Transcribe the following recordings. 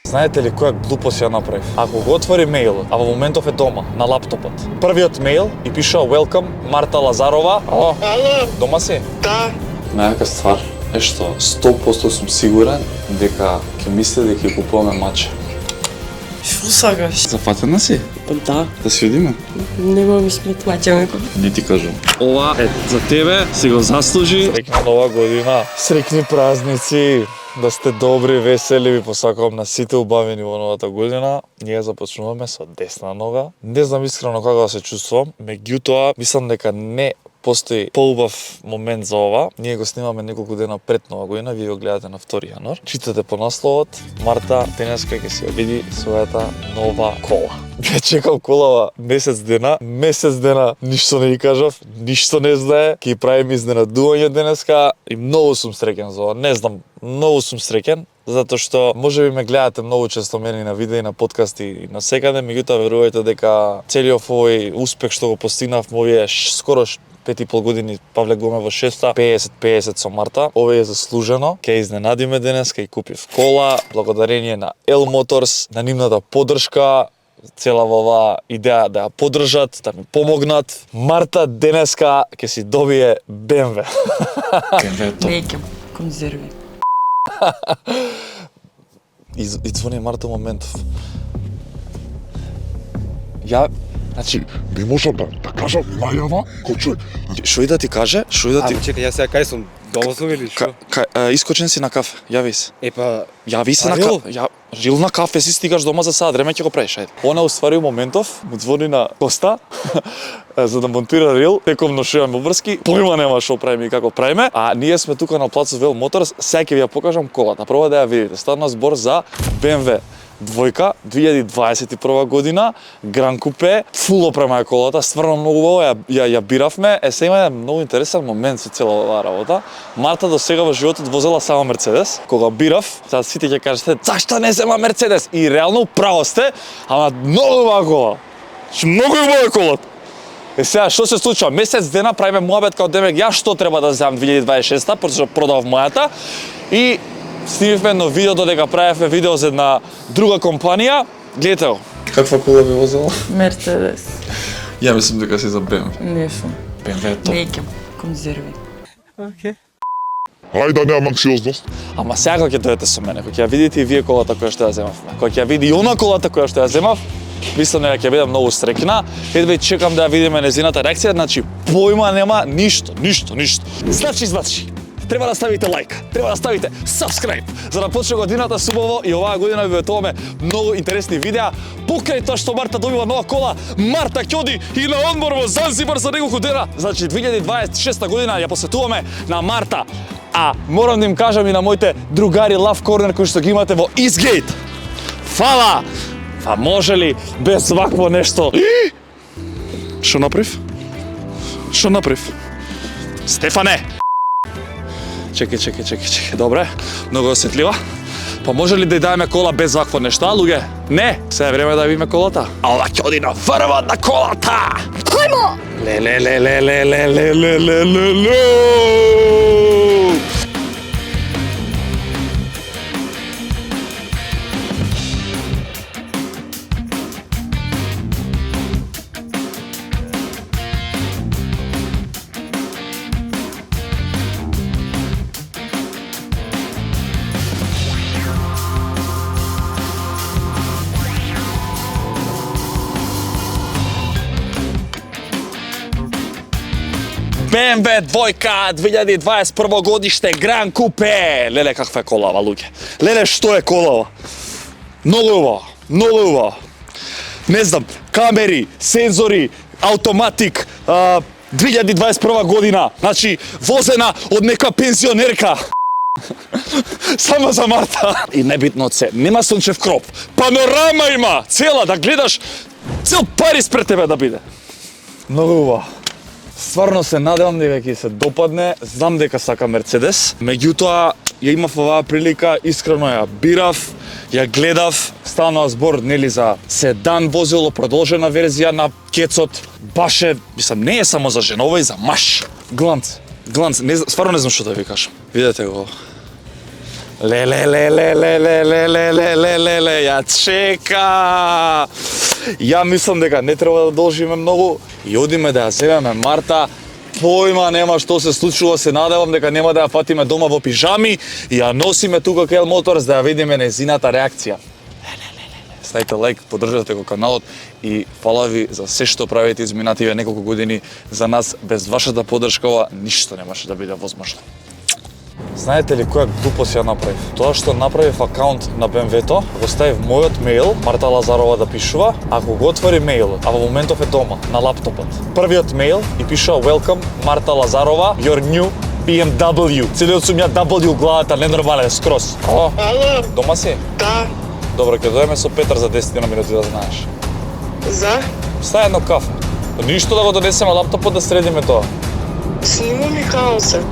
Знаете ли која глупост ја направив? Ако го отвори мејлот, а во моментов е дома, на лаптопот, првиот мејл и пишува Welcome, Марта Лазарова. Ало? Дома си? Да. Најака ствар е што 100% сум сигурен дека ќе мисли дека ќе купуваме маче. Што сакаш? Зафатена си? Па да. Да си одиме? Нема ми смет мача ме купи. Не ти кажам. Ова е за тебе, си го заслужи. Среќна нова година, среќни празници. Да сте добри, весели, ви посакувам на сите убавени во новата година. Ние започнуваме со десна нога. Не знам искрено како да се чувствувам, меѓутоа мислам дека не постои поубав момент за ова. Ние го снимаме неколку дена пред нова година, вие го гледате на 2 јануар. Читате по насловот, Марта денеска ќе си ја види својата нова кола. Ја чекам колава месец дена ништо не ги кажав, ништо не знае, ќе правим изненадување денеска и многу сум среќен за ова. Не знам, многу сум среќен, затоа што можеби ме гледате многу често мене на видеи, на подкасти и на секаде, меѓутоа верувајте дека целиот овој успех што го постигнав овие скоро 5,5 години, па влегуваме во 6-та, 50-50 со Марта. Ова е заслужено. Ке изненадиме денес, ке купив кола, благодарение на L Motors, на нивната поддршка, цела во оваа идеја да ја поддржат, да ми помогнат. Марта денеска ќе си добие BMW. BMW-то. Неќам конзерви. И звони Марта моментов. Ја, значи, Не можам да кажам најава кој човек. шо и да ти каже? Шо и да ти... Чекај, јас сега кај сум? Дома сум или што? Искочен си на кафе, јави се. Епа, Јави се на Рил? кафе. Рил на кафе си стигаш дома за сад време ќе го правиш, ајде. Она уствари моментов, му звони на Коста за да монтира рил, теком ношуваме обврски, појма нема што правиме и како правиме, а ние сме тука на плацот L Motors, сега ќе ви ја покажам колата, прво да ја видите. Стана збор за BMW двојка, 2021 година, Гран Купе, фул опрема е колата, стварно многу убаво, ја биравме. Сега има многу интересен момент со цела оваа работа. Марта до сега во животот возела само Мерцедес. Кога бирав, сега сите ќе кажете, зашто не зема Мерцедес? И реално право сте, ама многу убава кола. Многу убава е колата. Сега, што се случува? Месец дена правиме муабет као демек, ја што треба да земам 2026-та, пошто што продав мојата. И снимивме едно видео додека правевме видео за една друга компанија. Гледате го. Каква кола би возела? Мерцедес. Ја мислам дека си за BMW. Не сум. BMW е топ. Неќам конзерви. Ајде да немам анксиозност. Ама сега кога ќе дојдете со мене, кога ќе ја видите и вие колата која што ја земавме, кога ќе ја види и она колата која што ја земав, мислам дека ќе бидам многу среќна. Едва и чекам да ја видиме незината реакција, значи појма нема ништо. Значи, треба да ставите лајк, треба да ставите subscribe, за да почне годината субаво и оваа година ви ветуваме многу интересни видеа. Покрај тоа што Марта добива нова кола, Марта ќе оди и на одмор во Занзибар за неколку дена. Значи 2026 година ја посветуваме на Марта. А морам да им кажам и на моите другари Love Corner кои што ги имате во Eastgate. Фала! Па може ли без вакво нешто? Што направив? Стефане! Чекај. Добре, многу осетлива. Па може ли да ја даеме кола без вакво нешто, а луѓе? Не, сега е време да видиме колата. А ова ќе оди на врвот на колата! Хајмо! Ле. BMW двојка 2021 годиште Гран Купе. Леле каква е колава, луѓе. Леле што е колава. Многу убава. Не знам, камери, сензори, автоматик, 2021 година. Значи возена од нека пензионерка. Само за Марта. И небитно од се, нема сончев кроп. Панорама има, цела да гледаш, цел Париз пред тебе да биде. Многу убаво. Стварно се надевам дека ќе се допадне, знам дека сака Мерцедес, меѓутоа ја имав оваа прилика, искрено ја бирав, ја гледав, станува збор нели за седан возило, продолжена верзија на кецот, баш е, мислам, не е само за жена, ова е за маж. Гланц, стварно не знам што да ви кажам. Видете го. Ле, ја чека. Ја мислам дека не треба да должиме многу и одиме да ја земеме Марта. Појма нема што се случува, се надевам дека нема да ја фатиме дома во пижами и ја носиме тука кај Моторс да ја видиме нејзината реакција. Ставите лайк, поддржате го каналот и фала ви за се што правите изминативе неколку години. За нас без вашата поддршка ова ништо немаше да биде возможно. Знаете ли која глупост ја направив? Тоа што направив акаунт на BMW-то, го ставив мојот мејл, Марта Лазарова да пишува, ако го отвори мејлот, а во моментов е дома, на лаптопот. Првиот мејл и пишува Welcome, Марта Лазарова, your new BMW. Целиот сум ја W главата, ненормален, скроз. Ало? Ало, Дома си? да, Добро, ќе дојдеме со Петар за 10 минути да знаеш. за, Стај едно кафе. Ништо да го донесеме лаптопот да средиме тоа. снимам и хаоса.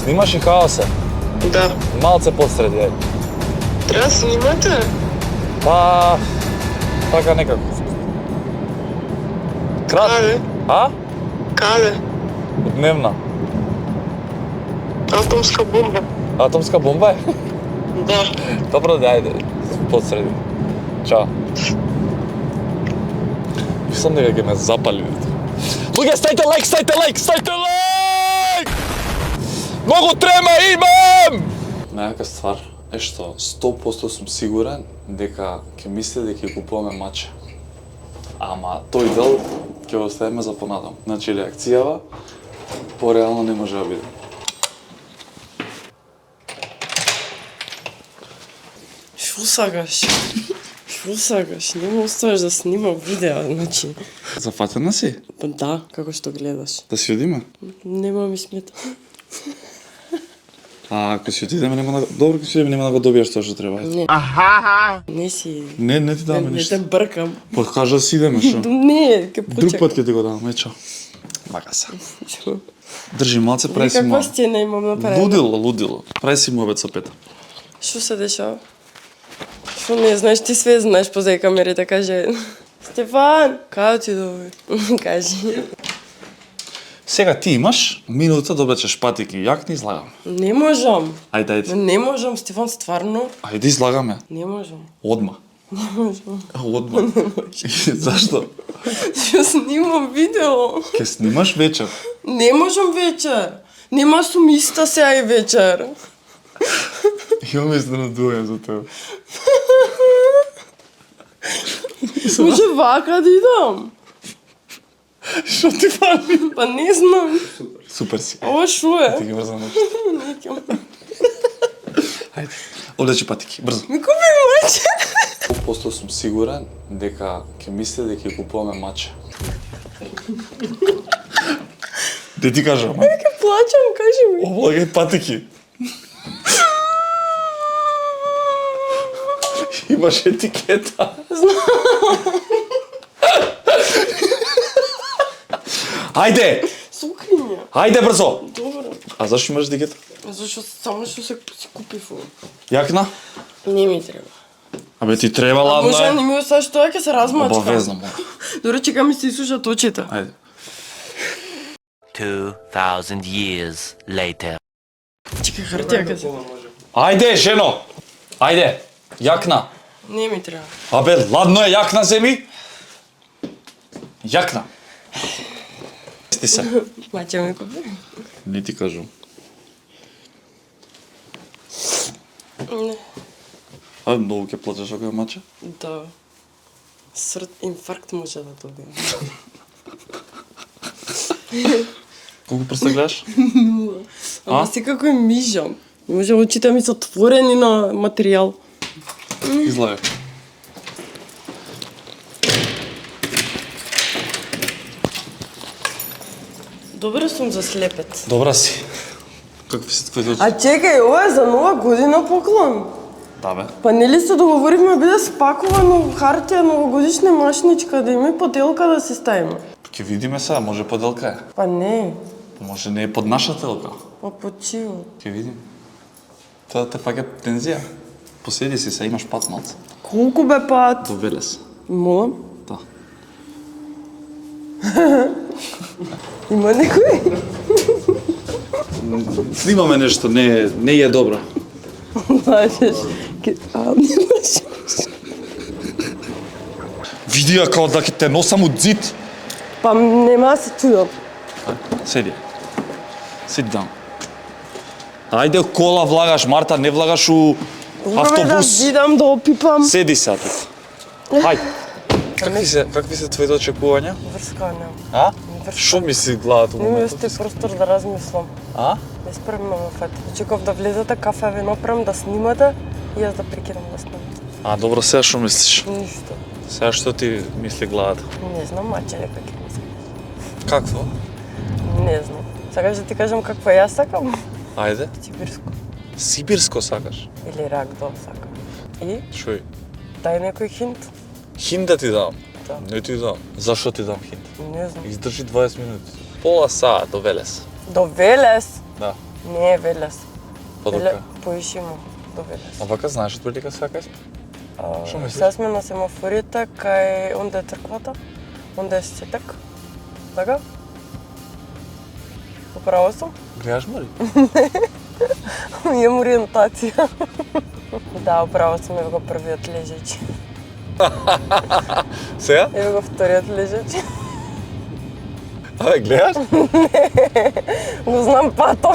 Снимаш и хаосе. Да, Малце подсреди, ајде. треба да снимате? Па... така некако. Каде? А? Каде? Дневна. Атомска бомба. Атомска бомба е? Да, Добро, да, ајде. Подсреди. Чао. Мислам дека ќе ме запали. Луѓе, стајте лайк, стајте лайк, стајте лайк! Многу трема имам! Најака ствар е што 100% сум сигурен дека ќе мисли дека ќе купуваме маче. Ама тој дел ќе го оставиме за понатам. Значи реакцијава пореално не може да биде. Шо сакаш? Шо сакаш? Не ме оставаш да снимам видео, значи. Зафатена си? Па да, како што гледаш. Да си одиме? Нема ми смета. А ако си отидеме нема да... Добро, ако си отидеме нема да го добиеш тоа што треба. Не. Не си... Не ти даваме Не ништо. те бркам. Па кажа да си идеме што. Не, ке Друг почекам. пат ќе ти го дам, чао. Мака се. Држи малце, прави си Каква му. сцена имам направена? Лудило. Прави си му обед со Петар. Шо се дешава? Шо не знаеш, ти све знаеш позај камерите, каже... Стефан, кај отидови? Кажи. Сега ти имаш минута да облечеш патики и јакни, излагам. Не можам. Ајде. Не можам, Стефан, стварно. Ајде излагаме. Не можам. Одма. Не можам. Одма. Зашто? Што снимам видео. Ке снимаш вечер. Не можам вечер. Нема сум иста сега и вечер. Имам изненадување за тебе. Може вака да идам. Што ти фали? Па не знам. Супер си. Ова шо Ти е? ги врзам нешто. Некам. Ајде. Облечи патики, брзо. Ми купи маче. 100% сум сигурен дека ќе мисли дека ќе купуваме маче. Де ти кажам? Ке плачам, кажи ми. Облагај патики. Имаш етикета. Ајде! Сукри ми. Ајде брзо! Добро. А зашто имаш етикета? Зашто само што се си купив. Јакна? Не ми треба. Абе ти треба ладно Може е. не ми оставиш тоа ќе се размачка. Обавезно мора. Добро, чека ми се исушат очите. Ајде. 2,000 years later. Чека хартија ке се. Ајде, жено! Ајде! Јакна! Не ми треба. Абе, ладно е, јакна земи! Јакна! Ти се. Маче ми купи. Не ти кажам. Не. А, многу ќе плачеш ако ја маче? Да. Инфаркт може да добијам. Колку прста гледаш? Ама си како и мижам. Може очите ми се отворени на материјал. Излагај. Добро сум за слепец. Добра си. Какви се твоите очи? А чекај, ова е за нова година поклон. Да бе. Па нели се договоривме да биде спакувано в хартија новогодишна машничка, да има и поделка да си ставиме. Ќе видиме сега, може поделка е. Па не, Може не е под наша телка. па почиво. Ќе видим. Тоа те фаќа тензија. Поседи си се, имаш пат малце. Колку бе пат? До Велес. Молам? Да. Има некој? Снимаме нешто, не е добро. Лажеш. Немаш. Види ја као да ќе те носам од зид. Па нема да се чудам. Седи. Sit down. Ајде кола влагаш, Марта, не влагаш у Да автобус. видам да опипам. Седи сега тук. Хај. Какви се твоите очекувања? Врска нема. А? Врска. Што мисли главата Не ми моментот? ости простор да размислам. А? Не спремно ме фати. Очекував да влезете, кафе вино прем, да снимате и јас да прекинам да снимам. А, добро, сега што мислиш? Ништо. Сега што ти мисли главата? Не знам, маче дека ќе мислам. Какво? Не знам. Сакаш да ти кажам какво јас сакам? Ајде. Сибирско. Сибирско сакаш? Или рагдол сакам. И? Шој? Дај некој хинт? Хинт да ти дам? Да. Не ти дам. Зашо ти дам хинт? Не знам. Издржи 20 минути. Пола саат до Велес. До Велес? Да. Не е Велес. Подока. Поишимо до Велес. А вака знаеш од Велика сака си? Што мислиш? Сега сме на семафорите, кај онде е црквата, онде е сетек. Така? Управо сум? Гледаш ме ли? Имам ориентација. Да, управо сум, ево го првиот лежеч. Сега? Ево го вториот лежеч. Абе, гледаш? Го знам патом.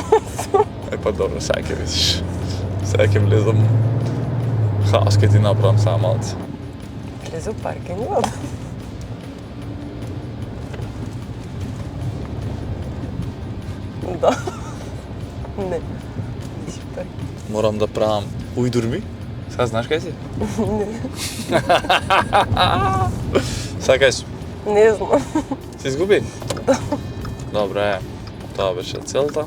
Е, па добро, сега ќе видиш. Сега ќе влезам. Хаос ќе ти направам сега малце. Влезе у паркингот. Да. Не. Супер. Морам да правам ујдурми. Сега знаеш кај си? Сега кај си? Не знам. Си изгуби? Добре, тоа беше целта.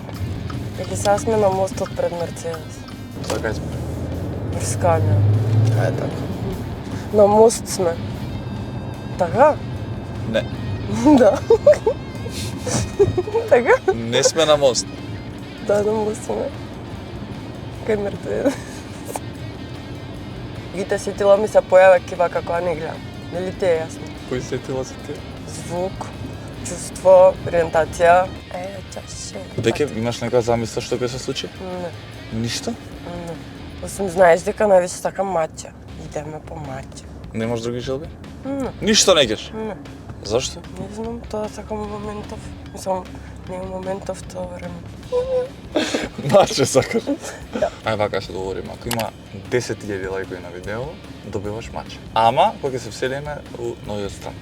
Или сега сме на мостот пред Мерцедес. Сега кај сме? Врскање. Ајде така. На мост сме. Така? Не, Да. Така? не сме на мост. Да, на мост сме. Кај Мерцедес. Гите сетила ми се појава кива како ја не гледам. Нели ти е јасно? Кој сетила се ти? Звук, чувство, ориентација. Чаше. Деке, имаш нека замисла што ќе се случи? Не, Ништо? не. Осим знаеш дека највише сакам мача. Идеме по мача. Немаш други желби? Не, Ништо не кеш? не. Зашто? Не знам, тоа сакам моментов. Мислам, не е моментов тоа време. Маче сакаш? Ај вака се договориме, ако има 10.000 лајкови на видео, добиваш маче. Ама, кога ќе се вселиме у новиот стан.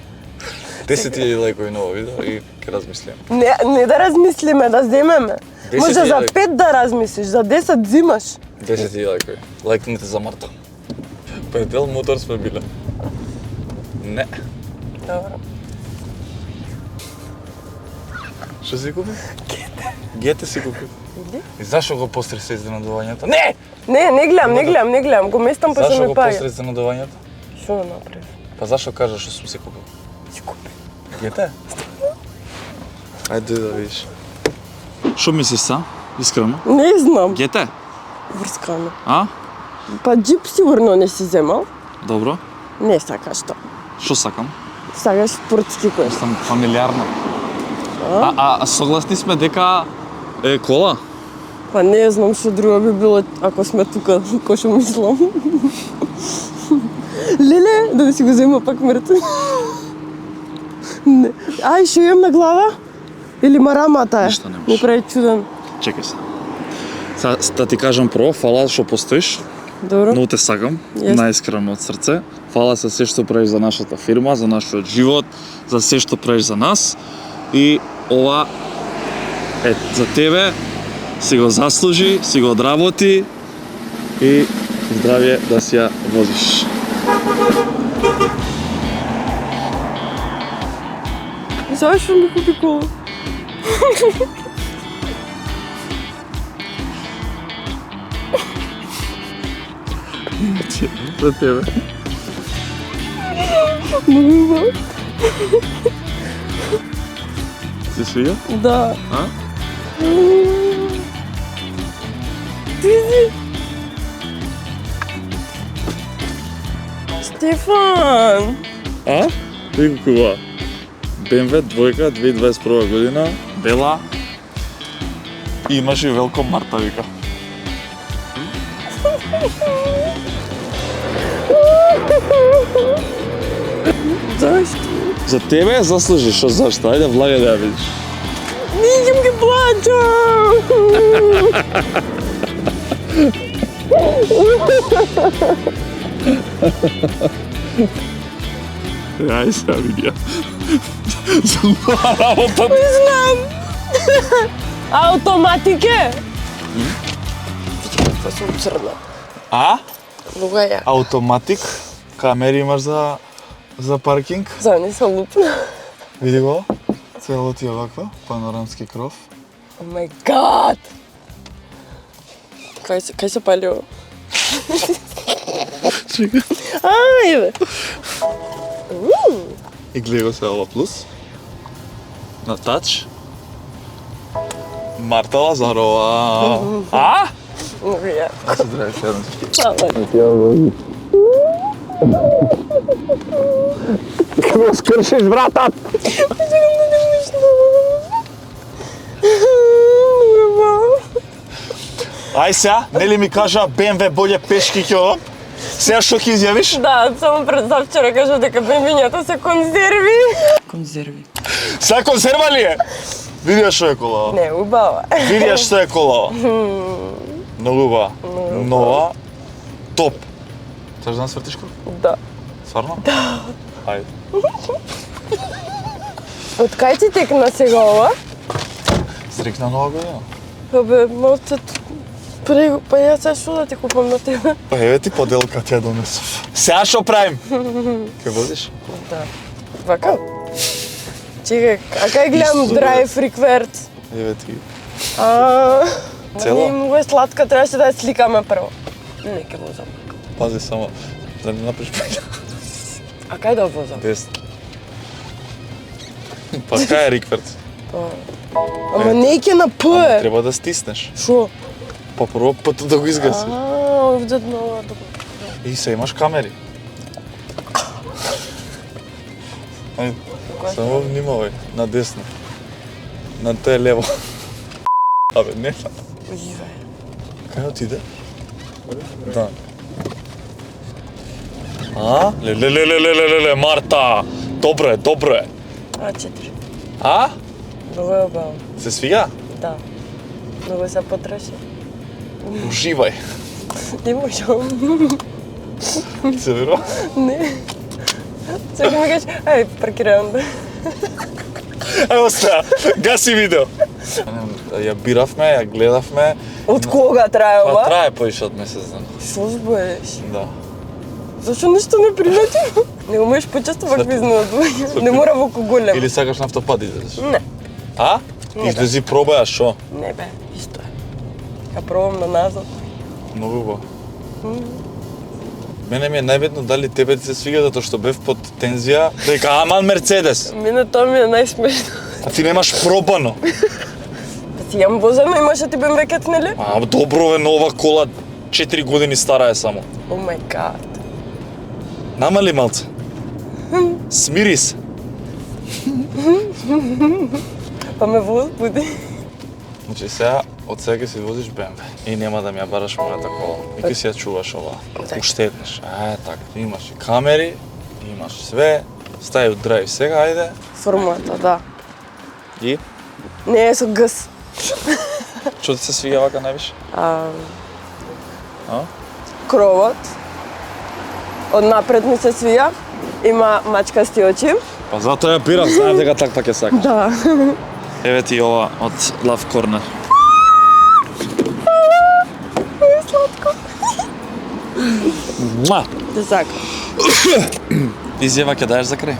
10.000 лајкови ново видео и ќе размислиме. Не да размислиме, да земеме. 10 Може за лајкови. 5 да размислиш, за 10 зимаш. 10.000 лајкови. Лајкнете за Марта. Предел мотор сме биле. Не. Добро. Што си купи? Гете си купи. Иди. И зашо го постри се изненадувањето? Не! Не гледам, го местам па се Зашо ми го постри паѓа. изненадувањето? Што да направи? Па зашо кажа што сум си купил? Си купи. Гете? Ајде да видиш. Што мислиш са? Искрено? Не знам. Гете? Врскано. А? Па джип сигурно не си земал. Добро. Не сакаш тоа. Што сакам? Сакаш спортски кој. Сам фамилиарно. А согласни сме дека е кола? Па не знам што друго би било ако сме тука, кој што мислам. Леле, да си го зема пак мртв. Не. Ај, што имам на глава? Или марамата е? Ништо немаш. Ми прави чуден. Чекај се. Сега да ти кажам прво, фала што постоиш. Добро. Многу те сакам, Јас- најискрено од срце. Фала за се што правиш за нашата фирма, за нашиот живот, за се што правиш за нас. И ова е за тебе, си го заслужи, си го одработи и здравје да си ја возиш. Зашо ми купи кола? За тебе. Мува. Си свија? Да. А? Ти си. Стефан! А? Ти купува BMW двојка 2021 година, бела. И имаш и велко Марта вика. Зашто? За тебе заслужиш, што зашто? Ајде влагај да ја видиш. Не идем ги Ајде сега види ја. За работа. Знам. Автоматике. Каква сум црна. А? Лугаја. Автоматик. Камери имаш за паркинг. За не се лупна. Види го. Цело ти оваква, панорамски кров. О мај гад. Кај се пали ово? Чека. Ај бе. И гледай го се ова плюс. На тач. Марта Лазарова. А? Много ја. Се здрави еден. Фала. Како скршиш вратат? Чекам да не мишно. Ај сега, нели ми кажа БМВ боле пешки ќе одам? Сега што ќе изјавиш? Да, само пред завчера кажа дека бембињата се конзерви. Конзерви? Сега конзерва ли е? Види ја што е колава. Не, убава. Види ја што е колава. Многу убава. Нова. Топ. Требаш да насвртиш кров? Да. Стварно? Да. Ајде. Од кај ти текна сега ова? Срекна нова година. Абе, малце прего, па јас сега што да ти купам на тебе? Па еве ти поделка ти ја донесов. Сега што правим? Ке возиш? Да. Вака? Чекај, а кај гледам Исто, драйв рекверт? Еве ти. Цела? Не, многу е сладка, требаше да ја сликаме прво. Не, ке возам. Пази само да не направиш паѓа. А кај да возам? Десна. Па кај е рикверт? Ама не ќе на П. Треба да стиснеш. Шо? Па прво път да го изгасиш. Овде нова. И се имаш камери. Ајде. Само внимавај, на десно. На тоа е лево. Абе, не. Кај отиде? Да. А? Леле, Марта! Добро е, добро е. А4. А? Много е убаво. Се свига? Да. Много се потроши. Уживај. Не можам. Се верува? Не. Сега ми кажеш, ај, паркирам да. Ево сега, гаси видео. Ја биравме, ја гледавме. Од кога трае Па ова? трае повише од месец дена. Шо збориш? Да. Зашо ништо не примети? Не умееш почесто вакви изненадувања. Не мора во голем. Или сакаш на автопад да излезеш? Не. А? Не, Излези пробаја шо? Не бе, исто е. Ја пробам на назад. Многу убаво. Мене ми е најбитно дали тебе ти се свига затоа што бев под тензија, дека аман Мерцедес. Мене тоа ми е најсмешно. А ти немаш пробано. Па си јам возено, имаше ти БМВ кетнели? А добро е, нова кола 4 години стара е само. О мај гад. Намали малце. Смири се. Па ме возбуди. Значи сега, од сега ќе си возиш БМВ и нема да ми ја бараш мојата кола. И ќе си ја чуваш ова. Така. Уштетнеш. Така. Имаш и камери, имаш све. Стај од драйв сега, ајде. Формата, да. И? Не е со гъс. Што ти се свига вака највише? А? Кровот. Од напред ми се свија. Има мачкасти очи. Па затоа ја бирам, знаев дека таква ќе сакаш. Да. Еве ти ова од Love Corner. Сладко. Муа! Да сакам. Изјава ќе даеш за крај.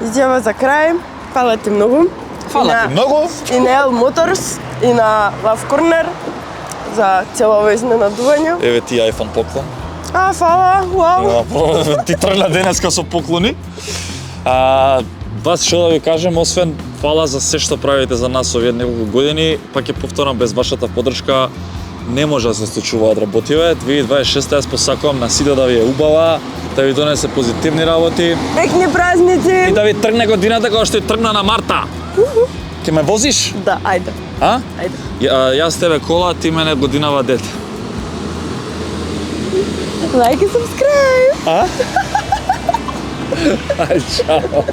Изјава за крај. Фала ти многу. Фала ти многу. И на L Motors, и на Love Corner за цело ово изненадување. Еве ти iPhone поклон. Фала, вау. Ти тргна денеска со поклони. Вас што да ви кажем, освен фала за се што правите за нас овие неколку години, па ќе повторам, без вашата поддршка не може да се случуваат работиве. 2026 јас посакувам на сите да ви е убава, да ви донесе позитивни работи Текни празници. и да ви тргне годината како што и тргна на Марта. Ќе ме возиш? Да, ајде. А? Ајде. Јас тебе кола, ти мене годинава дете. Like и subscribe. Ај, чао.